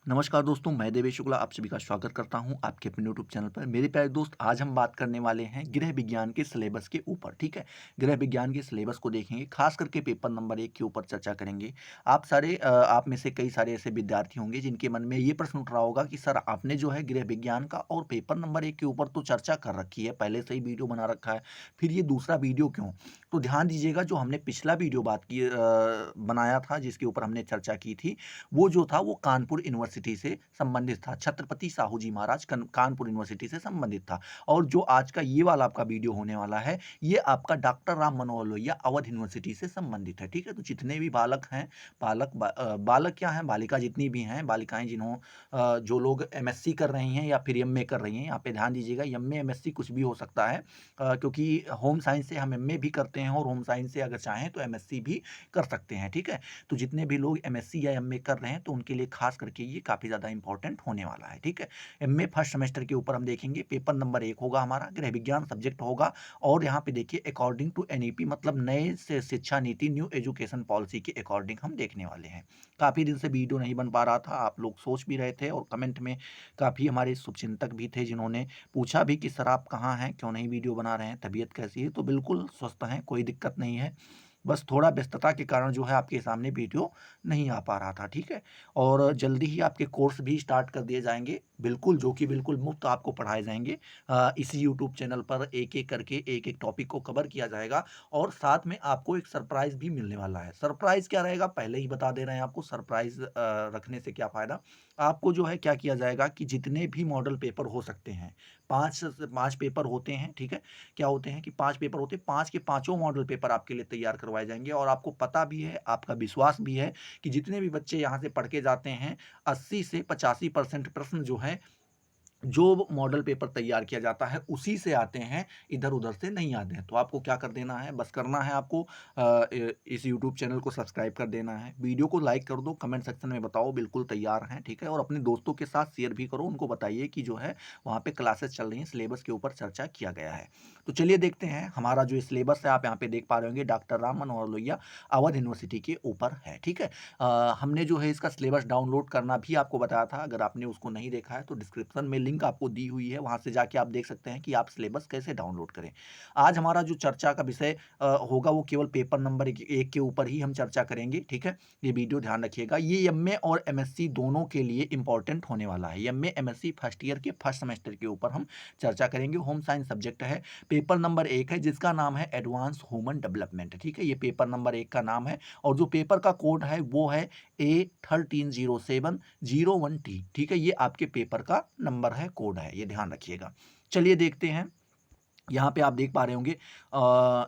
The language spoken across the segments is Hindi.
नमस्कार दोस्तों, मैं देवेश शुक्ला आप सभी का स्वागत करता हूं आपके अपने यूट्यूब चैनल पर। मेरे प्यारे दोस्त, आज हम बात करने वाले हैं गृह विज्ञान के सिलेबस के ऊपर। ठीक है, गृह विज्ञान के सिलेबस को देखेंगे, खास करके पेपर नंबर 1 के ऊपर चर्चा करेंगे। आप में से कई सारे ऐसे विद्यार्थी होंगे जिनके मन में ये प्रश्न उठ रहा होगा कि सर, आपने जो है गृह विज्ञान का और पेपर नंबर 1 के ऊपर तो चर्चा कर रखी है, पहले से ही वीडियो बना रखा है, फिर ये दूसरा वीडियो क्यों? तो ध्यान दीजिएगा, जो हमने पिछला वीडियो बनाया था, जिसके ऊपर हमने चर्चा की थी, वो जो था वो कानपुर यूनिवर्सिटी से संबंधित था। छत्रपति साहू जी महाराज कानपुर यूनिवर्सिटी से संबंधित था। और जो आज का ये वाला आपका वीडियो होने वाला है, ये आपका डॉक्टर राम मनोहर लोहिया अवध यूनिवर्सिटी से संबंधित है। ठीक है, तो जितने भी बालक हैं, बालक क्या हैं, बालिका जितनी भी हैं, बालिकाएं जो लोग एमएससी कर रही हैं या फिर एमए कर रही हैं, यहाँ पे ध्यान दीजिएगा, एमए एमएससी कुछ भी हो सकता है, क्योंकि होम साइंस से हम एमए भी करते हैं और होम साइंस से अगर चाहें तो एमएससी भी कर सकते हैं। ठीक है, तो जितने भी लोग एमएससी या एमए कर रहे हैं, तो उनके लिए खास करके ये काफ़ी ज़्यादा इंपॉर्टेंट होने वाला है। ठीक है, एमए फर्स्ट सेमेस्टर के ऊपर हम देखेंगे, पेपर नंबर 1 होगा हमारा, गृह विज्ञान सब्जेक्ट होगा। और यहाँ पे देखिए, अकॉर्डिंग टू एनईपी, मतलब नए से शिक्षा नीति, न्यू एजुकेशन पॉलिसी के अकॉर्डिंग हम देखने वाले हैं। काफ़ी दिन से वीडियो नहीं बन पा रहा था, आप लोग सोच भी रहे थे और कमेंट में काफ़ी हमारे शुभचिंतक भी थे जिन्होंने पूछा भी कि सर, आप कहाँ हैं, क्यों नहीं वीडियो बना रहे हैं, तबीयत कैसी है? तो बिल्कुल स्वस्थ हैं, कोई दिक्कत नहीं है। बस थोड़ा व्यस्तता के कारण जो है आपके सामने वीडियो नहीं आ पा रहा था। ठीक है, और जल्दी ही आपके कोर्स भी स्टार्ट कर दिए जाएंगे, बिल्कुल, जो कि बिल्कुल मुफ्त आपको पढ़ाए जाएंगे। इसी यूट्यूब चैनल पर एक एक करके एक एक टॉपिक को कवर किया जाएगा। और साथ में आपको एक सरप्राइज भी मिलने वाला है। सरप्राइज क्या रहेगा, पहले ही बता दे रहे हैं आपको। सरप्राइज रखने से क्या फ़ायदा, आपको जो है क्या किया जाएगा कि जितने भी मॉडल पेपर हो सकते हैं, 5 पेपर होते हैं। ठीक है, क्या होते हैं कि 5 पेपर होते हैं, 5 के पाँचों मॉडल पेपर आपके लिए तैयार करवाए जाएँगे। और आपको पता भी है, आपका विश्वास भी है कि जितने भी बच्चे यहाँ से पढ़ के जाते हैं, 80 से 85% प्रश्न जो हैं, जो मॉडल पेपर तैयार किया जाता है, उसी से आते हैं, इधर-उधर से नहीं आते हैं। तो आपको क्या कर देना है, बस करना है आपको इस यूट्यूब चैनल को सब्सक्राइब कर देना है, वीडियो को लाइक कर दो, कमेंट सेक्शन में बताओ बिल्कुल तैयार हैं। ठीक है, और अपने दोस्तों के साथ शेयर भी करो, उनको बताइए कि जो है वहाँ पे क्लासेस चल रही हैं, सिलेबस के ऊपर चर्चा किया गया है। तो चलिए देखते हैं, हमारा जो सिलेबस है, आप यहाँ पे देख पा रहे होंगे, डॉक्टर राम मनोहर लोहिया अवध यूनिवर्सिटी के ऊपर है। ठीक है, हमने जो है इसका सिलेबस डाउनलोड करना भी आपको बताया था। अगर आपने उसको नहीं देखा है तो डिस्क्रिप्शन में लिंक आपको दी हुई है, वहाँ से जाके आप देख सकते हैं कि आप सिलेबस कैसे डाउनलोड करें। आज हमारा जो चर्चा का विषय होगा, वो केवल पेपर नंबर 1 के ऊपर ही हम चर्चा करेंगे। ठीक है, ये वीडियो ध्यान रखिएगा, ये एमए और एमएससी दोनों के लिए इंपॉर्टेंट होने वाला है। एमए एमएससी फर्स्ट ईयर के फर्स्ट सेमेस्टर के ऊपर हम चर्चा करेंगे। होम साइंस सब्जेक्ट है, पेपर नंबर 1 है, जिसका नाम है एडवांस ह्यूमन डेवलपमेंट। ठीक है, ये पेपर नंबर 1 का नाम है। और जो पेपर का कोड है वो है A130701T। ठीक है, ये आपके पेपर का नंबर है, कोड है, ये ध्यान रखिएगा। चलिए देखते हैं, यहाँ पे आप देख पा रहे होंगे,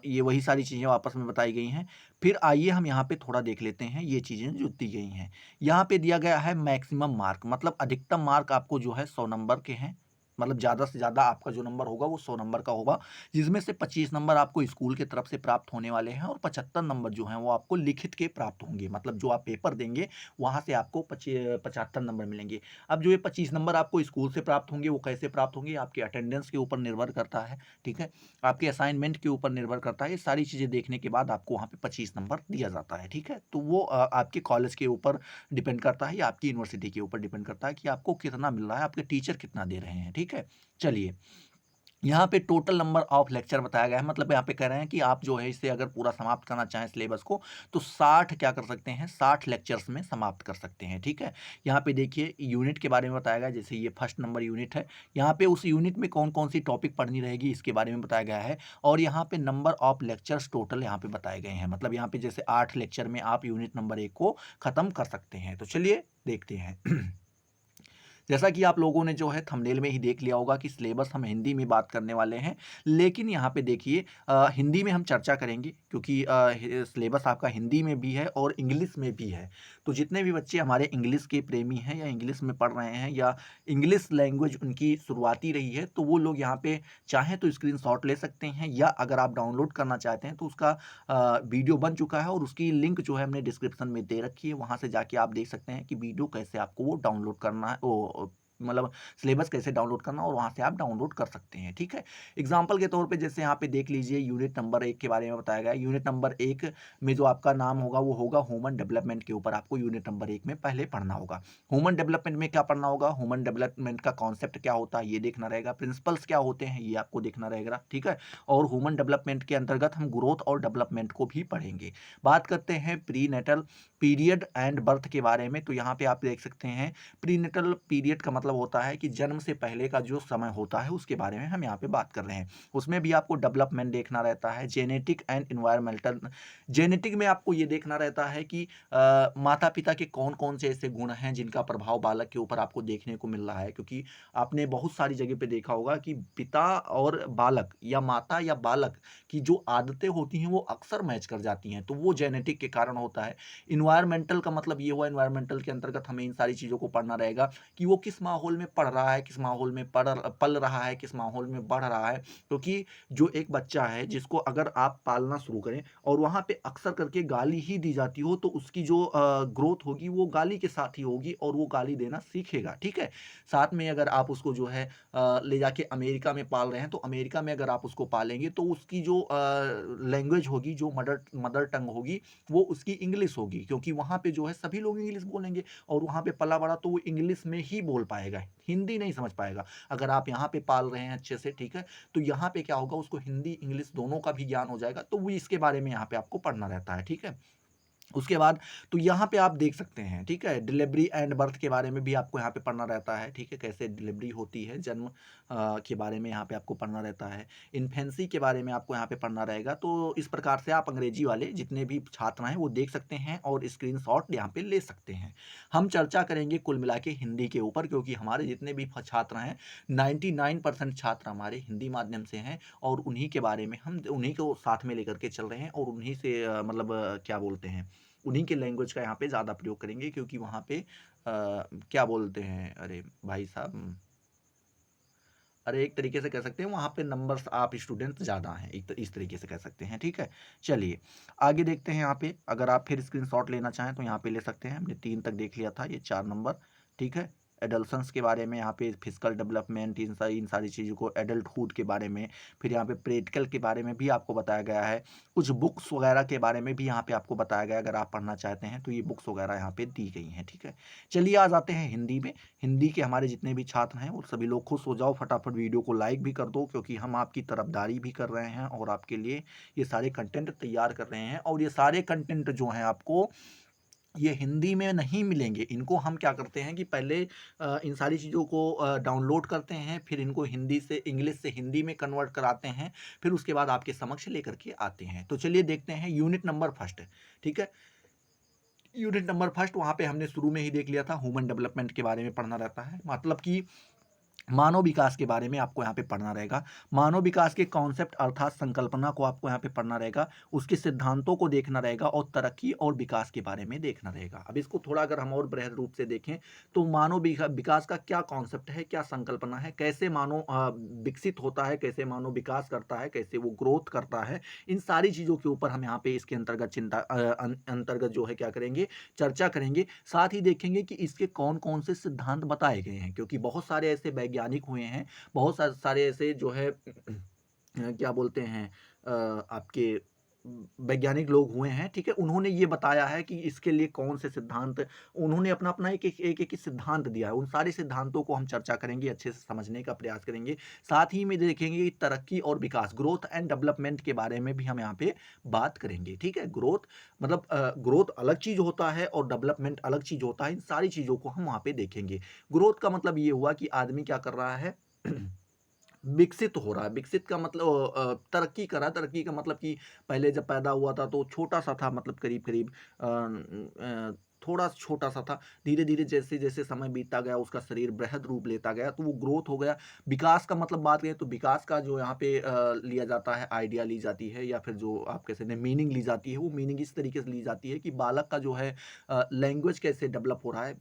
ये वही सारी चीज़ें वापस में बताई गई हैं। फिर आइए हम यहाँ पे थोड़ा देख लेते हैं ये चीज़ें जो दी गई हैं। यहाँ पे दिया गया है मैक्सिमम मार्क, मतलब अधिकतम मार्क आपको जो है 100 नंबर के हैं। मतलब ज़्यादा से ज़्यादा आपका जो नंबर होगा वो 100 नंबर का होगा, जिसमें से 25 नंबर आपको स्कूल की तरफ से प्राप्त होने वाले हैं और 75 नंबर जो हैं वो आपको लिखित के प्राप्त होंगे। मतलब जो आप पेपर देंगे, वहाँ से आपको 75 नंबर मिलेंगे। अब जो ये 25 नंबर आपको स्कूल से प्राप्त होंगे, वो कैसे प्राप्त होंगे, आपके अटेंडेंस के ऊपर निर्भर करता है। ठीक है, आपके असाइनमेंट के ऊपर निर्भर करता है। ये सारी चीज़ें देखने के बाद आपको वहाँ पे 25 नंबर दिया जाता है। ठीक है, तो वो आपके कॉलेज के ऊपर डिपेंड करता है या आपकी यूनिवर्सिटी के ऊपर डिपेंड करता है कि आपको कितना मिल रहा है, आपके टीचर कितना दे रहे हैं। ठीक है, चलिए, यहाँ पे टोटल नंबर ऑफ लेक्चर बताया गया है, मतलब यहाँ पे कह रहे हैं कि आप जो है इसे अगर पूरा समाप्त करना चाहें सिलेबस को, तो 60 क्या कर सकते हैं, 60 लेक्चर्स में समाप्त कर सकते हैं। ठीक है, यहाँ पे देखिए यूनिट के बारे में बताया गया है, जैसे ये फर्स्ट नंबर यूनिट है, यहाँ पे उस यूनिट में कौन कौन सी टॉपिक पढ़नी रहेगी इसके बारे में बताया गया है। और यहाँ पे नंबर ऑफ लेक्चर्स टोटल यहाँ पे बताए गए हैं, मतलब यहाँ पे जैसे 8 लेक्चर में आप यूनिट नंबर 1 को ख़त्म कर सकते हैं। तो चलिए देखते हैं। जैसा कि आप लोगों ने जो है थंबनेल में ही देख लिया होगा कि सिलेबस हम हिंदी में बात करने वाले हैं, लेकिन यहाँ पे देखिए, हिंदी में हम चर्चा करेंगे, क्योंकि सिलेबस आपका हिंदी में भी है और इंग्लिश में भी है। तो जितने भी बच्चे हमारे इंग्लिश के प्रेमी हैं या इंग्लिश में पढ़ रहे हैं या इंग्लिश लैंग्वेज उनकी शुरुआती रही है, तो वो लोग यहाँ पे चाहें तो स्क्रीनशॉट ले सकते हैं, या अगर आप डाउनलोड करना चाहते हैं तो उसका वीडियो बन चुका है और उसकी लिंक जो है हमने डिस्क्रिप्शन में दे रखी है, वहाँ से जाके आप देख सकते हैं कि वीडियो कैसे आपको वो डाउनलोड करना है, वो मतलब सिलेबस कैसे डाउनलोड करना और वहाँ से आप डाउनलोड कर सकते हैं, ठीक है। एग्जाम्पल के तौर पे जैसे यहाँ पे देख लीजिए यूनिट नंबर 1 के बारे में बताया गया है। यूनिट नंबर 1 में जो आपका नाम होगा वो होगा ह्यूमन डेवलपमेंट के ऊपर आपको यूनिट नंबर 1 में पहले पढ़ना होगा। ह्यूमन डेवलपमेंट में क्या पढ़ना होगा? ह्यूमन डेवलपमेंट का कॉन्सेप्ट क्या होता है ये देखना रहेगा, प्रिंसिपल्स क्या होते हैं ये आपको देखना रहेगा, ठीक है। और ह्यूमन डेवलपमेंट के अंतर्गत हम ग्रोथ और डेवलपमेंट को भी पढ़ेंगे। बात करते हैं प्रीनेटल पीरियड एंड बर्थ के बारे में, तो यहाँ पे आप देख सकते हैं प्रीनेटल पीरियड का मतलब होता है कि जन्म से पहले का जो समय होता है उसके बारे में हम यहाँ पे बात कर रहे हैं। उसमें भी आपको डेवलपमेंट देखना रहता है, जेनेटिक एंड इन्वायरमेंटल। जेनेटिक में आपको ये देखना रहता है कि माता पिता के कौन कौन से ऐसे गुण हैं जिनका प्रभाव बालक के ऊपर आपको देखने को मिल रहा है, क्योंकि आपने बहुत सारी जगह पे देखा होगा कि पिता और बालक या माता या बालक की जो आदतें होती हैं वो अक्सर मैच कर जाती हैं, तो वो जेनेटिक के कारण होता है। इन्वायरमेंटल का मतलब ये हुआ, इन्वायरमेंटल के अंतर्गत हमें इन सारी चीज़ों को पढ़ना रहेगा कि वो किस माहौल में पढ़ रहा है, किस माहौल में पल रहा है, किस माहौल में बढ़ रहा है। क्योंकि जो एक बच्चा है जिसको अगर आप पालना शुरू करें और वहाँ पे अक्सर करके गाली ही दी जाती हो, तो उसकी जो ग्रोथ होगी वो गाली के साथ ही होगी और वो गाली देना सीखेगा, ठीक है। साथ में अगर आप उसको जो है ले जाके अमेरिका में पाल रहे हैं, तो अमेरिका में अगर आप उसको पालेंगे तो उसकी जो लैंग्वेज होगी, जो मदर मदर टंग होगी, वो उसकी इंग्लिश होगी, क्योंकि वहाँ पे जो है सभी लोग इंग्लिश बोलेंगे और वहाँ पे पला बड़ा तो वो इंग्लिश में ही बोल पाएगा, हिंदी नहीं समझ पाएगा। अगर आप यहाँ पे पाल रहे हैं अच्छे से, ठीक है, तो यहाँ पे क्या होगा, उसको हिंदी इंग्लिश दोनों का भी ज्ञान हो जाएगा, तो वो इसके बारे में यहाँ पे आपको पढ़ना रहता है, ठीक है। उसके बाद तो यहाँ पे आप देख सकते हैं, ठीक है, डिलीवरी एंड बर्थ के बारे में भी आपको यहाँ पे पढ़ना रहता है, ठीक है, कैसे डिलीवरी होती है, जन्म के बारे में यहाँ पे आपको पढ़ना रहता है। इन्फेंसी के बारे में आपको यहाँ पे पढ़ना रहेगा। तो इस प्रकार से आप अंग्रेजी वाले जितने भी छात्र हैं वो देख सकते हैं और स्क्रीनशॉट यहाँ पे ले सकते हैं। हम चर्चा करेंगे कुल मिला के हिंदी के ऊपर, क्योंकि हमारे जितने भी छात्र हैं 99% छात्र हमारे हिंदी माध्यम से हैं और उन्हीं के बारे में हम उन्हीं को साथ में लेकर के चल रहे हैं और उन्हीं से मतलब क्या बोलते हैं, उन्हीं के लैंग्वेज का यहाँ पे ज़्यादा प्रयोग करेंगे, क्योंकि वहाँ पे क्या बोलते हैं, अरे भाई साहब, अरे एक तरीके से कह सकते हैं वहाँ पे नंबर्स आप स्टूडेंट्स ज़्यादा हैं, इस तरीके से कह सकते हैं, ठीक है। चलिए आगे देखते हैं। यहाँ पे अगर आप फिर स्क्रीनशॉट लेना चाहें तो यहाँ पे ले सकते हैं। हमने 3 तक देख लिया था, ये 4 नंबर, ठीक है। एडल्सन्स के बारे में यहाँ पे फिजिकल डेवलपमेंट, इन सारी चीज़ों को, एडल्टहुड के बारे में, फिर यहाँ पे प्रैक्टिकल के बारे में भी आपको बताया गया है। कुछ बुक्स वगैरह के बारे में भी यहाँ पे आपको बताया गया है, अगर आप पढ़ना चाहते हैं तो ये बुक्स वगैरह यहाँ पे दी गई हैं, ठीक है। चलिए आ जाते हैं हिंदी में। हिंदी के हमारे जितने भी छात्र हैं वो सभी लोग खुश हो जाओ, फटाफट वीडियो को लाइक भी कर दो, क्योंकि हम आपकी तरफदारी भी कर रहे हैं और आपके लिए ये सारे कंटेंट तैयार कर रहे हैं। और ये सारे कंटेंट जो हैं आपको ये हिंदी में नहीं मिलेंगे। इनको हम क्या करते हैं कि पहले इन सारी चीज़ों को डाउनलोड करते हैं, फिर इनको हिंदी से इंग्लिश से हिंदी में कन्वर्ट कराते हैं, फिर उसके बाद आपके समक्ष लेकर के आते हैं। तो चलिए देखते हैं यूनिट नंबर फर्स्ट, ठीक है। यूनिट नंबर फर्स्ट वहाँ पे हमने शुरू में ही देख लिया था, ह्यूमन डेवलपमेंट के बारे में पढ़ना रहता है, मतलब कि मानव विकास के बारे में आपको यहाँ पे पढ़ना रहेगा। मानव विकास के कॉन्सेप्ट अर्थात संकल्पना को आपको यहाँ पे पढ़ना रहेगा, उसके सिद्धांतों को देखना रहेगा और तरक्की और विकास के बारे में देखना रहेगा। अब इसको थोड़ा अगर हम और बृहद रूप से देखें तो मानव विकास का क्या कॉन्सेप्ट है, क्या संकल्पना है, कैसे मानव विकसित होता है, कैसे मानव विकास करता है, कैसे वो ग्रोथ करता है, इन सारी चीज़ों के ऊपर हम यहाँ पे इसके अंतर्गत अंतर्गत जो है क्या करेंगे, चर्चा करेंगे। साथ ही देखेंगे कि इसके कौन कौन से सिद्धांत बताए गए हैं, क्योंकि बहुत सारे ऐसे वैज्ञानिक हुए हैं, बहुत सारे ऐसे जो है क्या बोलते हैं आपके वैज्ञानिक लोग हुए हैं, ठीक है। उन्होंने ये बताया है कि इसके लिए कौन से सिद्धांत, उन्होंने अपना अपना एक सिद्धांत दिया है। उन सारे सिद्धांतों को हम चर्चा करेंगे, अच्छे से समझने का प्रयास करेंगे। साथ ही में देखेंगे कि तरक्की और विकास, ग्रोथ एंड डेवलपमेंट के बारे में भी हम यहाँ पे बात करेंगे, ठीक है। ग्रोथ मतलब ग्रोथ अलग चीज़ होता है और डेवलपमेंट अलग चीज़ होता है, इन सारी चीज़ों को हम वहाँ पे देखेंगे। ग्रोथ का मतलब ये हुआ कि आदमी क्या कर रहा है विकसित हो रहा है। विकसित का मतलब तरक्की कर रहा है। तरक्की का मतलब कि पहले जब पैदा हुआ था तो छोटा-सा था, मतलब करीब-करीब थोड़ा छोटा-सा था। धीरे-धीरे जैसे-जैसे समय बीतता गया उसका शरीर बृहद रूप लेता गया, तो वो ग्रोथ हो गया। विकास का मतलब बात करें तो विकास का जो यहाँ पे लिया जाता है, आइडिया ली जाती है, या फिर जो आप कह सकते हैं मीनिंग ली जाती है, वो मीनिंग इस तरीके से ली जाती है कि बालक का जो है लैंग्वेज कैसे डेवलप हो रहा है,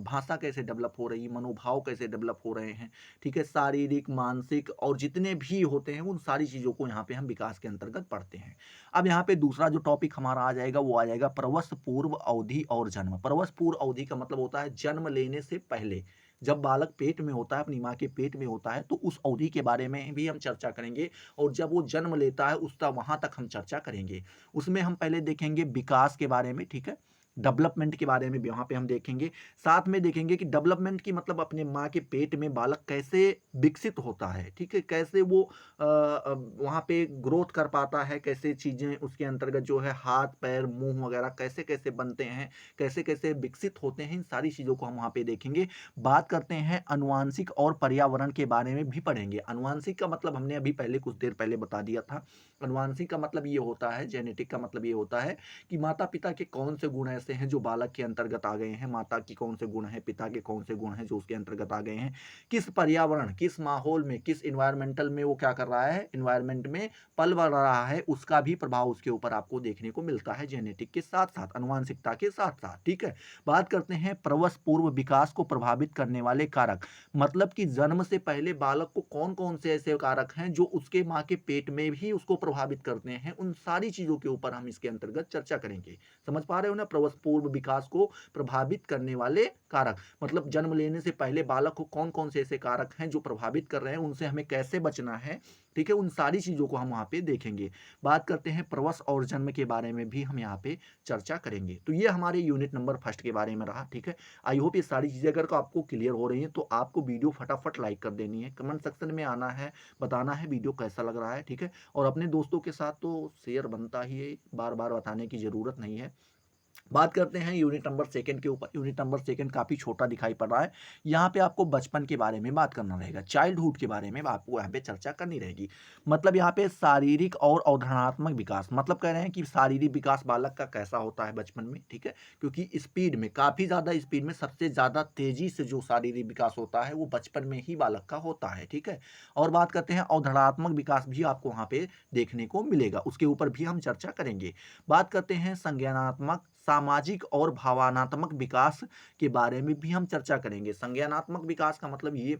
भाषा कैसे डेवलप हो रही है, मनोभाव कैसे डेवलप हो रहे हैं, ठीक है। शारीरिक, मानसिक और जितने भी होते हैं उन सारी चीज़ों को यहाँ पे हम विकास के अंतर्गत पढ़ते हैं। अब यहाँ पे दूसरा जो टॉपिक हमारा आ जाएगा वो आ जाएगा प्रवस्त पूर्व अवधि और जन्म। प्रवस पूर्व अवधि का मतलब होता है जन्म लेने से पहले, जब बालक पेट में होता है, अपनी माँ के पेट में होता है, तो उस अवधि के बारे में भी हम चर्चा करेंगे और जब वो जन्म लेता है उसका वहाँ तक हम चर्चा करेंगे। उसमें हम पहले देखेंगे विकास के बारे में, ठीक है? डेवलपमेंट के बारे में भी वहाँ पे हम देखेंगे। साथ में देखेंगे कि डेवलपमेंट की मतलब अपने माँ के पेट में बालक कैसे विकसित होता है, ठीक है? कैसे वो वहाँ पे ग्रोथ कर पाता है, कैसे चीज़ें उसके अंतर्गत जो है हाथ, पैर, मुँह वगैरह कैसे-कैसे बनते हैं, कैसे-कैसे विकसित होते हैं, इन सारी चीज़ों को हम वहाँ पे देखेंगे। बात करते हैं आनुवांशिक और पर्यावरण के बारे में भी पढ़ेंगे। आनुवांशिक का मतलब हमने अभी पहले कुछ देर पहले बता दिया था। आनुवांशिक का मतलब ये होता है, जेनेटिक का मतलब ये होता है कि माता-पिता के कौन से गुण ऐसे हैं जो बालक के अंतर्गत आ गए हैं, माता की कौन से गुण हैं, पिता के कौन से गुण हैं जो उसके अंतर्गत आ गए हैं। किस पर्यावरण, किस माहौल में, किस एनवायरमेंटल में वो क्या कर रहा है, एनवायरनमेंट में पल-बढ़ रहा है, उसका भी प्रभाव उसके ऊपर आपको देखने को मिलता है जेनेटिक के साथ-साथ, आनुवांशिकता के साथ-साथ, ठीक है? बात करते हैं प्रवस पूर्व विकास को प्रभावित करने वाले कारक। मतलब कि जन्म से पहले बालक को कौन-कौन से ऐसे कारक हैं जो उसके माँ के पेट में भी उसको प्रभावित करते हैं, उन सारी चीज़ों के ऊपर हम इसके अंतर्गत चर्चा करेंगे। समझ पा रहे हो ना? प्रवस पूर्व विकास को प्रभावित करने वाले कारक, मतलब जन्म लेने से पहले बालक को कौन-कौन से ऐसे कारक हैं जो प्रभावित कर रहे हैं, उनसे हमें कैसे बचना है, ठीक है? उन सारी चीज़ों को हम वहाँ पे देखेंगे। बात करते हैं प्रवस और जन्म के बारे में भी हम यहाँ पे चर्चा करेंगे। तो ये हमारे यूनिट नंबर फर्स्ट के बारे में रहा, ठीक है? आई होप ये सारी चीज़ें अगर आपको क्लियर हो रही हैं, तो आपको वीडियो फटाफट लाइक कर देनी है, कमेंट सेक्शन में आना है, बताना है वीडियो कैसा लग रहा है, ठीक है? और अपने दोस्तों के साथ तो शेयर बनता ही है, बार-बार बताने की ज़रूरत नहीं है। बात करते हैं यूनिट नंबर सेकंड के ऊपर। यूनिट नंबर सेकंड काफ़ी छोटा दिखाई पड़ रहा है। यहाँ पे आपको बचपन के बारे में बात करना रहेगा, चाइल्डहुड के बारे में आपको यहाँ पे चर्चा करनी रहेगी। मतलब यहाँ पे शारीरिक और अवधारणात्मक विकास, मतलब कह रहे हैं कि शारीरिक विकास बालक का कैसा होता है बचपन में, ठीक है? क्योंकि स्पीड में, काफ़ी ज़्यादा स्पीड में सबसे ज़्यादा तेज़ी से जो शारीरिक विकास होता है, वो बचपन में ही बालक का होता है, ठीक है? और बात करते हैं अवधारणात्मक विकास भी आपको वहाँ पे देखने को मिलेगा, उसके ऊपर भी हम चर्चा करेंगे। बात करते हैं संज्ञानात्मक, सामाजिक और भावनात्मक विकास के बारे में भी हम चर्चा करेंगे। संज्ञानात्मक विकास का मतलब ये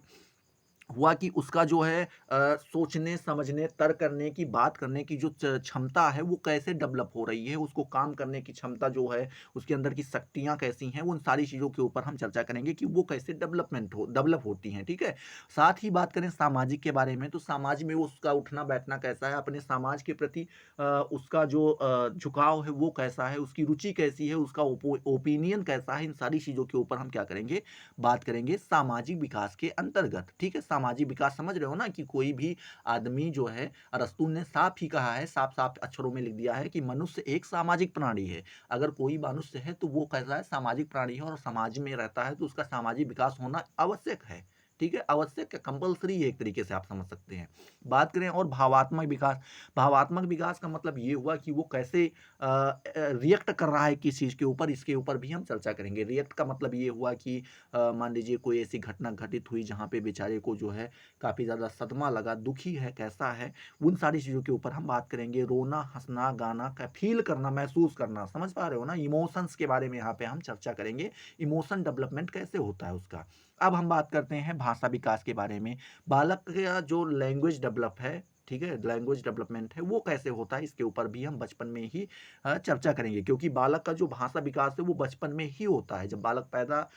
हुआ कि उसका जो है सोचने, समझने, तर्क करने की, बात करने की जो क्षमता है वो कैसे डेवलप हो रही है, उसको काम करने की क्षमता जो है, उसके अंदर की शक्तियाँ कैसी हैं, उन सारी चीज़ों के ऊपर हम चर्चा करेंगे कि वो कैसे डेवलप होती हैं, ठीक है? साथ ही बात करें सामाजिक के बारे में, तो समाज में उसका उठना-बैठना कैसा है, अपने समाज के प्रति उसका जो झुकाव है वो कैसा है, उसकी रुचि कैसी है, उसका ओपिनियन कैसा है, इन सारी चीज़ों के ऊपर हम क्या करेंगे, बात करेंगे सामाजिक विकास के अंतर्गत, ठीक है? सामाजिक विकास समझ रहे हो ना कि कोई भी आदमी जो है, अरस्तू ने साफ ही कहा है, साफ-साफ अक्षरों में लिख दिया है कि मनुष्य एक सामाजिक प्राणी है। अगर कोई मनुष्य है तो वो कैसा है, सामाजिक प्राणी है और समाज में रहता है तो उसका सामाजिक विकास होना आवश्यक है। ठीक है? आवश्यक है, कंपल्सरी है, एक तरीके से आप समझ सकते हैं। बात करें और भावात्मक विकास, भावात्मक विकास का मतलब ये हुआ कि वो कैसे रिएक्ट कर रहा है किस चीज़ के ऊपर, इसके ऊपर भी हम चर्चा करेंगे। रिएक्ट का मतलब ये हुआ कि मान लीजिए कोई ऐसी घटना घटित हुई जहाँ पे बेचारे को जो है काफ़ी ज़्यादा सदमा लगा, दुखी है, कैसा है, उन सारी चीज़ों के ऊपर हम बात करेंगे। रोना, हँसना, गाना का फ़ील करना, महसूस करना, समझ पा रहे हो ना? इमोशंस के बारे में यहाँ पे हम चर्चा करेंगे। इमोशन डेवलपमेंट कैसे होता है उसका। अब हम बात करते हैं भाषा विकास के बारे में। बालक का जो लैंग्वेज डेवलप है, ठीक है? लैंग्वेज डेवलपमेंट है, वो कैसे होता है, इसके ऊपर भी हम बचपन में ही चर्चा करेंगे क्योंकि बालक का जो भाषा विकास है, वो बचपन में ही होता है। जब बालक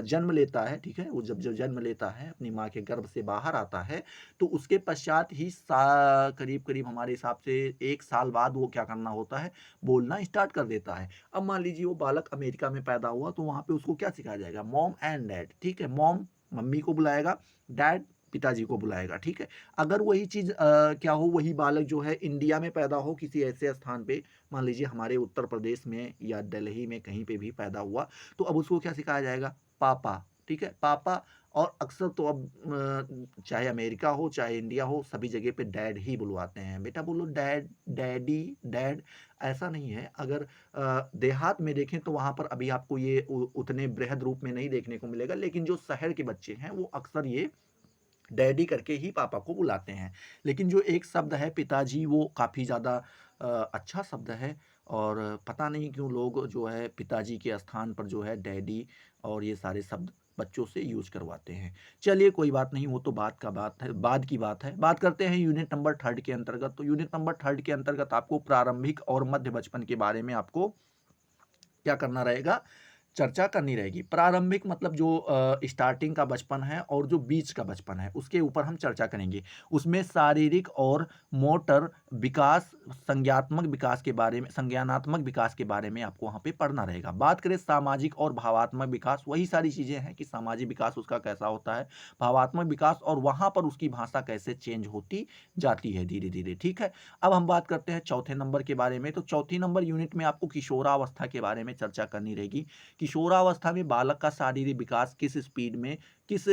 जन्म लेता है, ठीक है? वो जब जब जन्म लेता है, अपनी माँ के गर्भ से बाहर आता है, तो उसके पश्चात ही करीब-करीब हमारे हिसाब से 1 साल बाद वो क्या करना होता है, बोलना स्टार्ट कर देता है। अब मान लीजिए वो बालक अमेरिका में पैदा हुआ, तो वहाँ पे उसको क्या सिखाया जाएगा? मॉम एंड डैड, ठीक है? मॉम मम्मी को बुलाएगा, डैड पिताजी को बुलाएगा, ठीक है? अगर वही चीज़ क्या हो, वही बालक जो है इंडिया में पैदा हो किसी ऐसे स्थान पे, मान लीजिए हमारे उत्तर प्रदेश में या दिल्ली में कहीं पे भी पैदा हुआ, तो अब उसको क्या सिखाया जाएगा? पापा, ठीक है? पापा। और अक्सर तो अब चाहे अमेरिका हो, चाहे इंडिया हो, सभी जगह पे डैड ही बुलवाते हैं। बेटा बोलो डैड, डैडी, डैड, ऐसा नहीं है। अगर देहात में देखें तो वहाँ पर अभी आपको ये उतने बृहद रूप में नहीं देखने को मिलेगा, लेकिन जो शहर के बच्चे हैं, वो अक्सर ये डैडी करके ही पापा को बुलाते हैं। लेकिन जो एक शब्द है पिताजी, वो काफ़ी ज़्यादा अच्छा शब्द है और पता नहीं क्यों लोग जो है पिताजी के स्थान पर जो है डैडी और ये सारे शब्द बच्चों से यूज़ करवाते हैं। चलिए कोई बात नहीं, वो तो बात है, बाद की बात है। बात करते हैं यूनिट नंबर 3 के अंतर्गत। तो यूनिट नंबर 3 के अंतर्गत आपको प्रारंभिक और मध्य बचपन के बारे में आपको क्या करना रहेगा, चर्चा करनी रहेगी। प्रारंभिक मतलब जो स्टार्टिंग का बचपन है और जो बीच का बचपन है, उसके ऊपर हम चर्चा करेंगे। उसमें शारीरिक और मोटर विकास, संज्ञानात्मक विकास के बारे में आपको वहाँ पे पढ़ना रहेगा। बात करें सामाजिक और भावात्मक विकास, वही सारी चीज़ें हैं कि सामाजिक विकास उसका कैसा होता है, भावात्मक विकास और वहाँ पर उसकी भाषा कैसे चेंज होती जाती है धीरे-धीरे, ठीक है? अब हम बात करते हैं चौथे नंबर के बारे में, तो चौथी नंबर यूनिट में आपको किशोरावस्था के बारे में चर्चा करनी रहेगी। किशोरावस्था में बालक का शारीरिक विकास किस स्पीड में, किस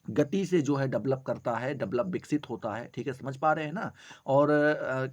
गति से जो है डेवलप करता है, विकसित होता है, ठीक है? समझ पा रहे हैं ना? और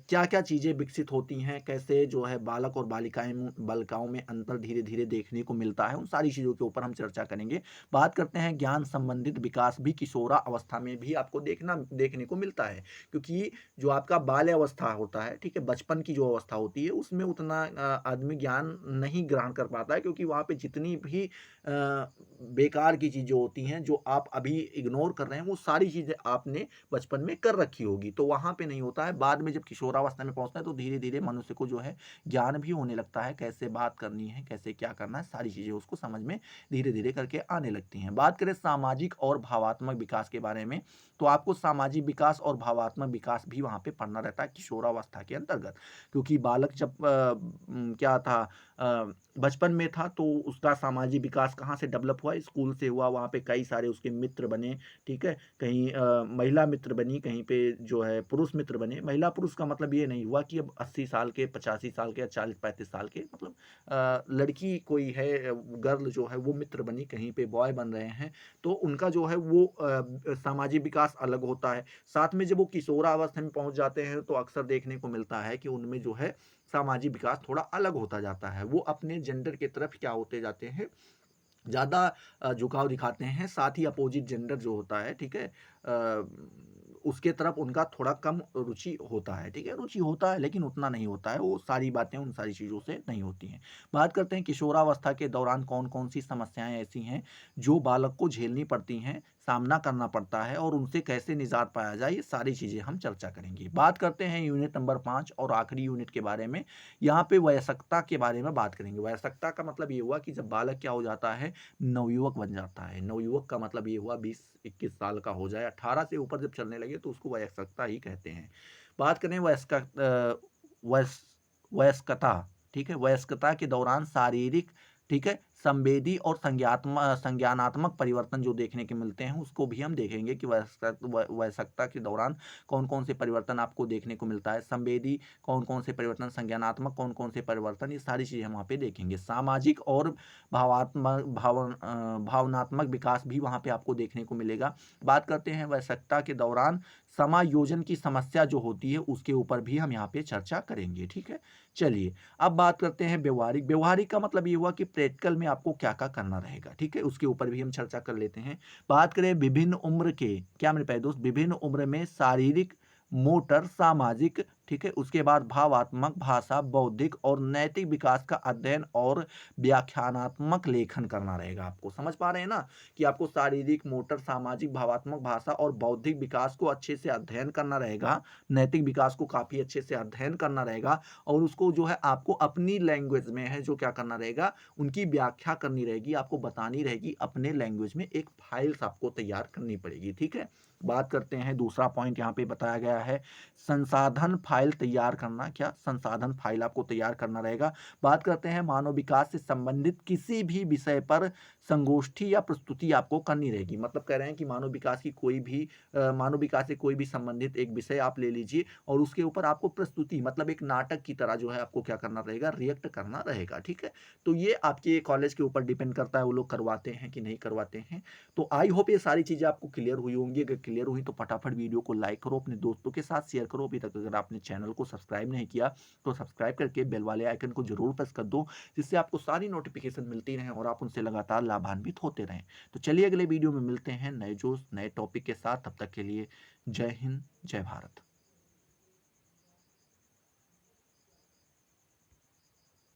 क्या-क्या चीज़ें विकसित होती हैं, कैसे जो है बालक और बालिकाओं में अंतर धीरे-धीरे देखने को मिलता है, उन सारी चीज़ों के ऊपर हम चर्चा करेंगे। बात करते हैं ज्ञान संबंधित विकास भी किशोरावस्था में भी आपको देखने को मिलता है, क्योंकि जो आपका बाल्यावस्था होता है, ठीक है? बचपन की जो अवस्था होती है, उसमें उतना आदमी ज्ञान नहीं ग्रहण कर पाता है, क्योंकि वहाँ पे जितनी भी बेकार की चीज़ें होती हैं, जो आप अभी इग्नोर कर रहे हैं, वो सारी चीज़ें आपने बचपन में कर रखी होगी, तो वहाँ पे नहीं होता है। बाद में जब किशोरावस्था में पहुँचता है, तो धीरे-धीरे मनुष्य को जो है ज्ञान भी होने लगता है, कैसे बात करनी है, कैसे क्या करना है, सारी चीज़ें उसको समझ में धीरे-धीरे करके आने लगती हैं। बात करें सामाजिक और भावात्मक विकास के बारे में, तो आपको सामाजिक विकास और भावात्मक विकास भी वहाँ पे पढ़ना रहता है किशोरावस्था के अंतर्गत, क्योंकि बालक जब क्या था, बचपन में था, तो उसका सामाजिक विकास कहाँ से डेवलप हुआ? स्कूल से हुआ, वहाँ पे कई सारे उसके मित्र बने, ठीक है? कहीं महिला मित्र बनी, कहीं पे जो है पुरुष मित्र बने। महिला-पुरुष का मतलब ये नहीं हुआ कि अब 80 साल के, 85 साल के या 40-35 साल के, मतलब लड़की कोई है, गर्ल जो है वो मित्र बनी, कहीं पे बॉय बन रहे हैं, तो उनका जो है वो सामाजिक विकास अलग होता है। साथ में जब वो किशोरावस्था में पहुँच जाते हैं, तो अक्सर देखने को मिलता है कि उनमें जो है सामाजिक विकास थोड़ा अलग होता जाता है। वो अपने जेंडर की तरफ क्या होते जाते हैं, ज़्यादा झुकाव दिखाते हैं, साथ ही अपोज़िट जेंडर जो होता है, ठीक है? उसके तरफ उनका थोड़ा कम रुचि होता है, ठीक है? रुचि होता है, लेकिन उतना नहीं होता है, वो सारी बातें उन सारी चीज़ों से नहीं होती हैं। बात करते हैं किशोरावस्था के दौरान कौन-कौन सी समस्याएँ ऐसी हैं, जो बालक को झेलनी पड़ती हैं, सामना करना पड़ता है और उनसे कैसे निजात पाया जाए, ये सारी चीज़ें हम चर्चा करेंगे। बात करते हैं यूनिट नंबर 5 और आखिरी यूनिट के बारे में। यहाँ पे वयस्कता के बारे में बात करेंगे। वयस्कता का मतलब ये हुआ कि जब बालक क्या हो जाता है, नवयुवक बन जाता है। नवयुवक का मतलब ये हुआ 20-21 साल का हो जाए, 18 से ऊपर जब चलने लगे, तो उसको वयस्कता ही कहते हैं। बात करें वयस वयस्कता, ठीक है? वयस्कता के दौरान शारीरिक, ठीक है, संवेदी और संज्ञानात्मक परिवर्तन जो देखने के मिलते हैं, उसको भी हम देखेंगे कि वयस्कता के दौरान कौन-कौन से परिवर्तन आपको देखने को मिलता है। संवेदी कौन-कौन से परिवर्तन, संज्ञानात्मक कौन-कौन से परिवर्तन, ये सारी चीज़ें हम वहाँ पे देखेंगे। सामाजिक और भावनात्मक विकास भी वहाँ पे आपको देखने को मिलेगा। बात करते हैं वयस्कता के दौरान समायोजन की समस्या जो होती है, उसके ऊपर भी हम यहाँ पे चर्चा करेंगे, ठीक है? चलिए, अब बात करते हैं व्यवहारिक। व्यवहारिक का मतलब ये हुआ कि प्रैक्टिकल में आपको क्या-क्या करना रहेगा, ठीक है? उसके ऊपर भी हम चर्चा कर लेते हैं। बात करें विभिन्न उम्र के, क्या मेरे प्यारे दोस्त, विभिन्न उम्र में शारीरिक, मोटर, सामाजिक, ठीक है? उसके बाद भावात्मक, भाषा, बौद्धिक और नैतिक विकास का अध्ययन और व्याख्यानात्मक लेखन करना रहेगा आपको। समझ पा रहे हैं ना? कि आपको शारीरिक, मोटर, सामाजिक, भावात्मक, भाषा और बौद्धिक विकास को अच्छे से अध्ययन करना रहेगा। नैतिक विकास को काफ़ी अच्छे से अध्ययन करना रहेगा और उसको जो है आपको अपनी लैंग्वेज में है जो क्या करना रहेगा, उनकी व्याख्या करनी रहेगी, आपको बतानी रहेगी अपने लैंग्वेज में, एक फाइल्स आपको तैयार करनी पड़ेगी, ठीक है? बात करते हैं दूसरा पॉइंट यहाँ पे बताया गया है, संसाधन फाइल तैयार करना। क्या? संसाधन फाइल आपको तैयार करना रहेगा। बात करते हैं मानव विकास से संबंधित किसी भी विषय पर संगोष्ठी या प्रस्तुति आपको करनी रहेगी। मतलब कह रहे हैं कि मानव विकास से कोई भी संबंधित एक विषय आप ले लीजिए और उसके ऊपर आपको प्रस्तुति, मतलब एक नाटक की तरह जो है आपको क्या करना रहेगा, रिएक्ट करना रहेगा, ठीक है? तो ये आपके कॉलेज के ऊपर डिपेंड करता है, वो लोग करवाते हैं कि नहीं करवाते हैं। तो आई होप ये सारी चीज़ें आपको क्लियर हुई होंगी। अगर क्लियर हुई तो फटाफट वीडियो को लाइक करो, अपने दोस्तों के साथ शेयर करो। अभी तक अगर आपने चैनल को सब्सक्राइब नहीं किया तो सब्सक्राइब करके बेल वाले आइकन को जरूर प्रेस कर दो, जिससे आपको सारी नोटिफिकेशन मिलती रहें और आप उनसे लगातार लाभान्वित होते रहें। तो चलिए अगले वीडियो में मिलते हैं नए जोश, नए टॉपिक के साथ। तब तक के लिए जय हिंद, जय भारत।